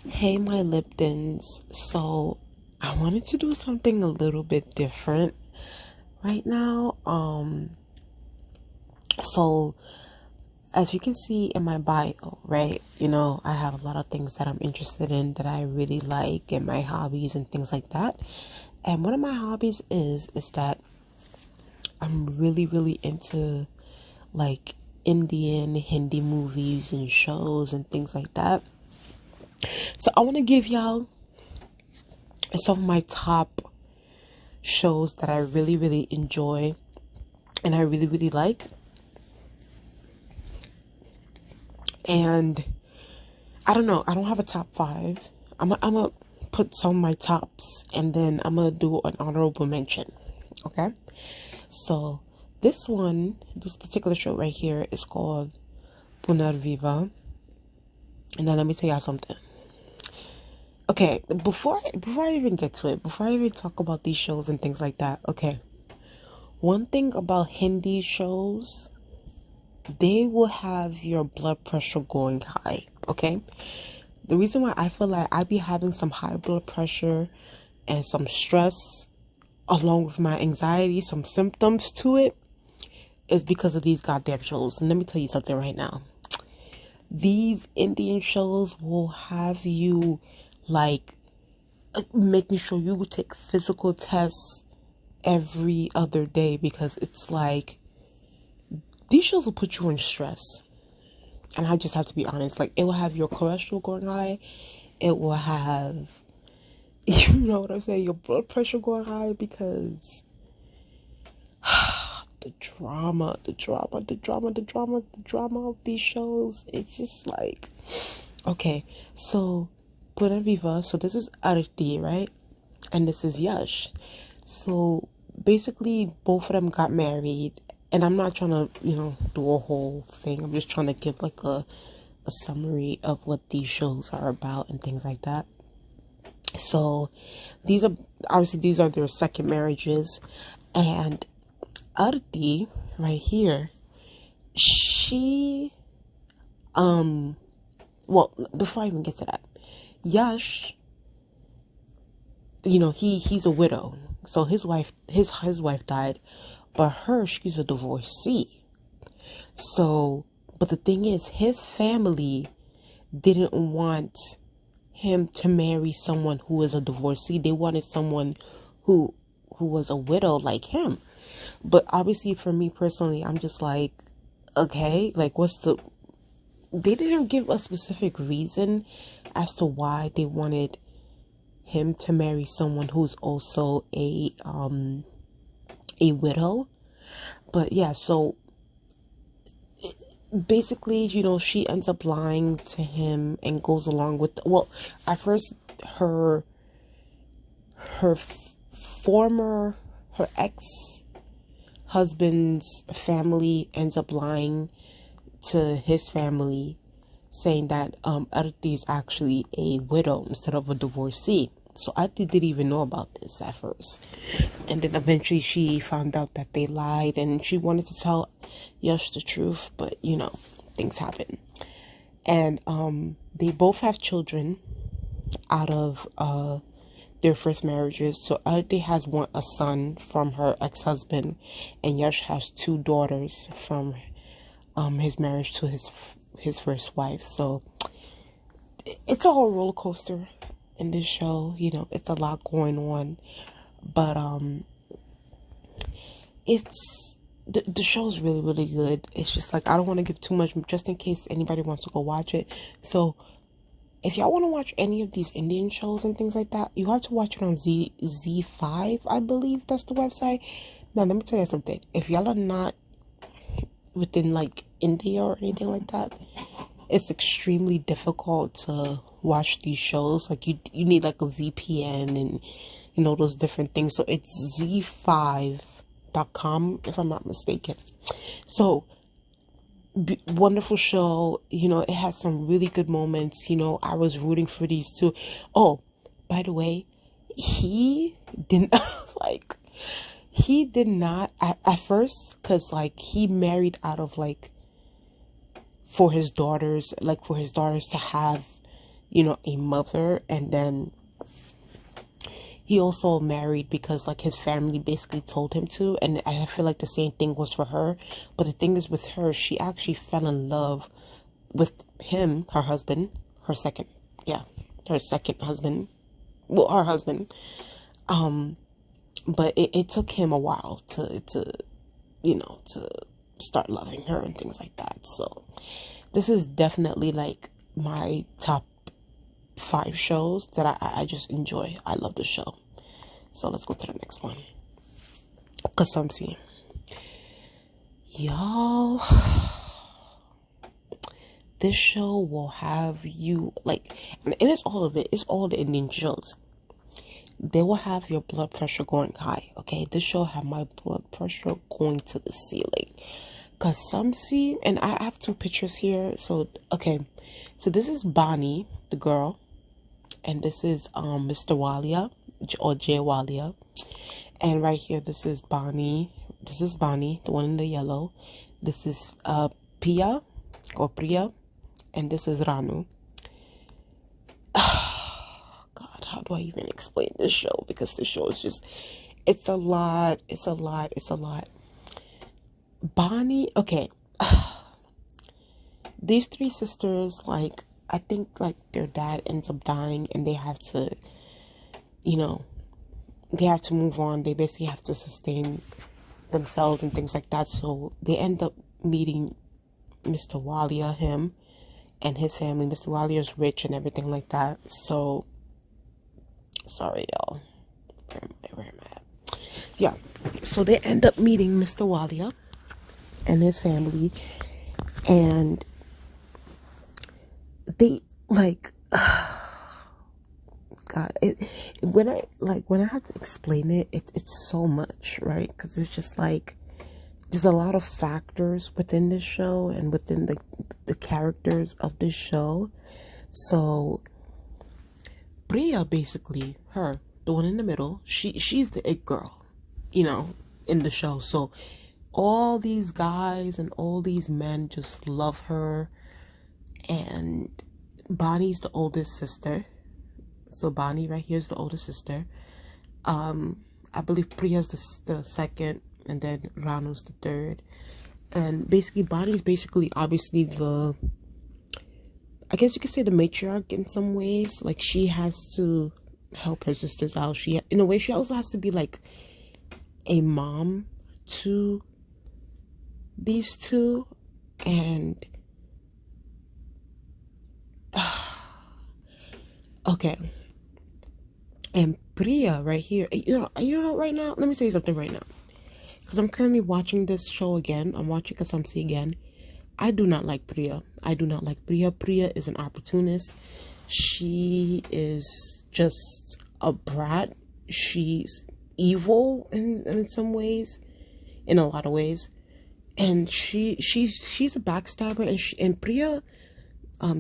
Hey, my Liptons. So, I wanted to do something a little bit different right now. So as you can see in my bio, right? I have a lot of things that I'm interested in that I really like and my hobbies and things like that. And one of my hobbies is that I'm really, really into like Indian Hindi movies and shows and things like that. So I want to give y'all some of my top shows that I really, really enjoy and I really, really like. And I don't know, I don't have a top 5. I'm gonna put some of my tops and then I'm gonna do an honorable mention. Okay? So this particular show right here is called Punar Vivaah. And now let me tell y'all something. Okay, before I even get to it, before I even talk about these shows and things like that, okay. One thing about Hindi shows, they will have your blood pressure going high, okay? The reason why I feel like I be having some high blood pressure and some stress along with my anxiety, some symptoms to it, is because of these goddamn shows. And let me tell you something right now. These Indian shows will have you like making sure you take physical tests every other day, because it's like these shows will put you in stress. And I just have to be honest, like it will have your cholesterol going high, it will have, you know what I'm saying, your blood pressure going high, because the drama of these shows, it's just like, okay, so Punar Vivaah, so this is Arti, right? And this is Yash. So basically both of them got married, and I'm not trying to, do a whole thing. I'm just trying to give like a summary of what these shows are about and things like that. So these are their second marriages, and Arti right here, she well, before I even get to that, Yash, he's a widow. So his wife died, but she's a divorcee. So, but the thing is, his family didn't want him to marry someone who was a divorcee. They wanted someone who was a widow like him. But obviously for me personally, I'm just like, okay, like they didn't give a specific reason as to why they wanted him to marry someone who's also a widow. But yeah, so basically, she ends up lying to him and goes along with, at first her ex-husband's family ends up lying to his family, saying that Arti is actually a widow instead of a divorcee. So Arti didn't even know about this at first. And then eventually she found out that they lied, and she wanted to tell Yash the truth, but things happen. And they both have children out of their first marriages. So Arti has a son from her ex-husband, and Yash has 2 daughters from his marriage to his first wife. So it's a whole roller coaster in this show. It's a lot going on, but it's the show's really, really good. It's just like, I don't want to give too much just in case anybody wants to go watch it. So if y'all want to watch any of these Indian shows and things like that, you have to watch it on Zee5, I believe that's the website. Now let me tell you something. If y'all are not within like India or anything like that, it's extremely difficult to watch these shows. Like you need like a VPN and those different things. So it's zee5.com if I'm not mistaken. So wonderful show. It has some really good moments. I was rooting for these two. Oh, by the way, he didn't he did not at first, because like he married out of like for his daughters to have you know, a mother, and then he also married because like his family basically told him to, and I feel like the same thing was for her. But the thing is with her, she actually fell in love with him, her husband, her second husband, well, her husband. But it took him a while to you know, to start loving her and things like that. So this is definitely like my top 5 shows that I just enjoy. I love the show. So let's go to the next one. Kasamh Se. Y'all, this show will have you like, and it's all of it. It's all the Indian shows. They will have your blood pressure going high. Okay, this show had my blood pressure going to the ceiling. Kasamh Se, and I have 2 pictures here. So okay, so this is Bonnie, the girl, and this is Mr. Walia or Jay Walia, and right here this is Bonnie. This is Bonnie, the one in the yellow. This is Pia or Priya, and this is Ranu. God, how do I even explain this show? Because this show is just, it's a lot. It's a lot. It's a lot. Bonnie, okay. These 3 sisters, like, I think like their dad ends up dying, and they have to, you know, they have to move on. They basically have to sustain themselves and things like that. So they end up meeting Mr. Walia, him and his family. Mr. Walia is rich and everything like that. So sorry, y'all. Where am I at? Yeah. So they end up meeting Mr. Walia and his family, and they like God, when I had to explain it, it's so much, right? Because it's just like there's a lot of factors within this show and within the characters of this show. So Priya, basically, her, the one in the middle, she's the it girl, you know, in the show. So all these guys and all these men just love her, and Bonnie's the oldest sister. So Bonnie right here is the oldest sister. I believe Priya's the second, and then Ranu's the third. And basically Bonnie's basically obviously the, I guess you could say, the matriarch in some ways. Like, she has to help her sisters out. She, in a way, she also has to be like a mom to these 2. And okay. And Priya right here, you know, right now, let me say something right now. Because I'm currently watching this show again. I'm watching Kasamh Se again. I do not like Priya. I do not like Priya. Priya is an opportunist. She is just a brat. She's evil in some ways, in a lot of ways. And she's a backstabber. And Priya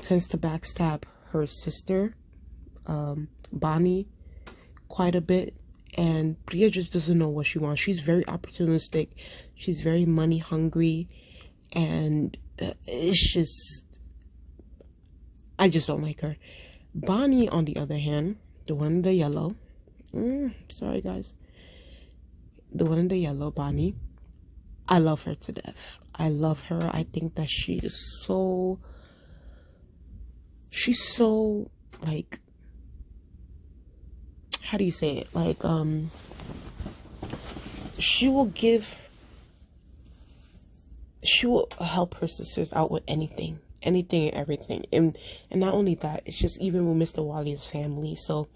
tends to backstab her sister, Bonnie, quite a bit. And Priya just doesn't know what she wants. She's very opportunistic. She's very money hungry. And it's just, I just don't like her. Bonnie, on the other hand, the one in the yellow, sorry guys, the one in the yellow, Bonnie, I love her to death. I love her. I think that she's so like, how do you say it? Like, she will help her sisters out with anything and everything. And not only that, it's just even with Mr. Walia's family. So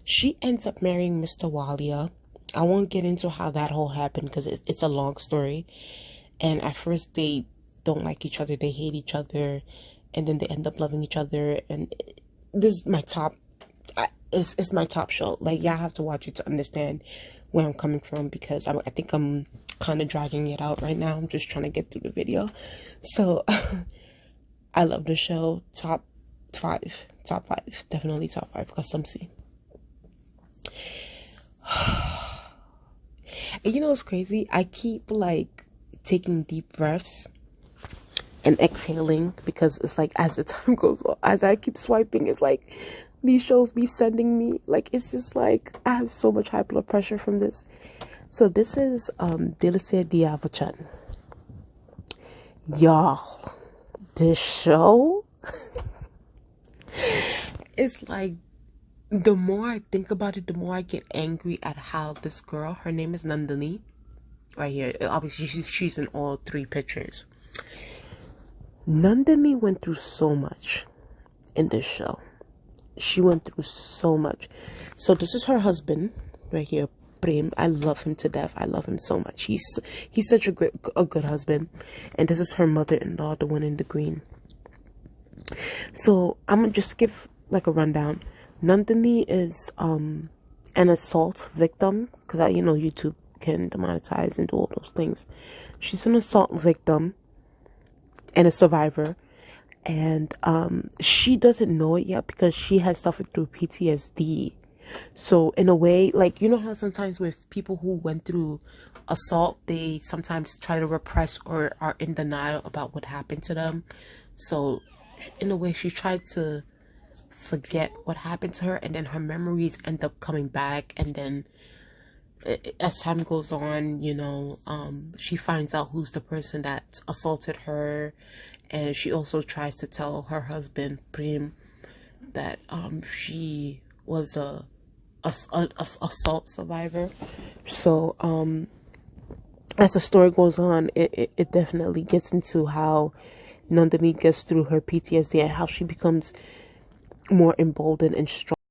she ends up marrying Mr. Walia. I won't get into how that whole happened because it's a long story. And at first they don't like each other. They hate each other. And then they end up loving each other. And this is my top, it's my top show. Like, y'all have to watch it to understand where I'm coming from, because I think I'm kind of dragging it out right now. I'm just trying to get through the video. So I love the show. Top five, definitely top 5. Kasamh Se. And you know what's crazy? I keep like taking deep breaths and exhaling, because it's like as the time goes on, as I keep swiping, it's like these shows be sending me, like, it's just like I have so much high blood pressure from this. So this is Dil Dosti Dance. Y'all, this show, it's like, the more I think about it, the more I get angry at how this girl, her name is Nandini, right here, obviously she's in all 3 pictures. Nandini went through so much in this show. She went through so much. So this is her husband right here, Prem. I love him to death. I love him so much. He's such a good husband. And this is her mother-in-law, the one in the green. So I'm gonna just give like a rundown. Nandini is an assault victim, because YouTube can demonetize and do all those things. She's an assault victim and a survivor, and she doesn't know it yet because she has suffered through PTSD. So in a way, like, you know how sometimes with people who went through assault, they sometimes try to repress or are in denial about what happened to them. So in a way, she tried to forget what happened to her, and then her memories end up coming back, and then as time goes on, she finds out who's the person that assaulted her, and she also tries to tell her husband Prem that she was a assault survivor. So as the story goes on, it definitely gets into how Nandini gets through her PTSD and how she becomes more emboldened and strong.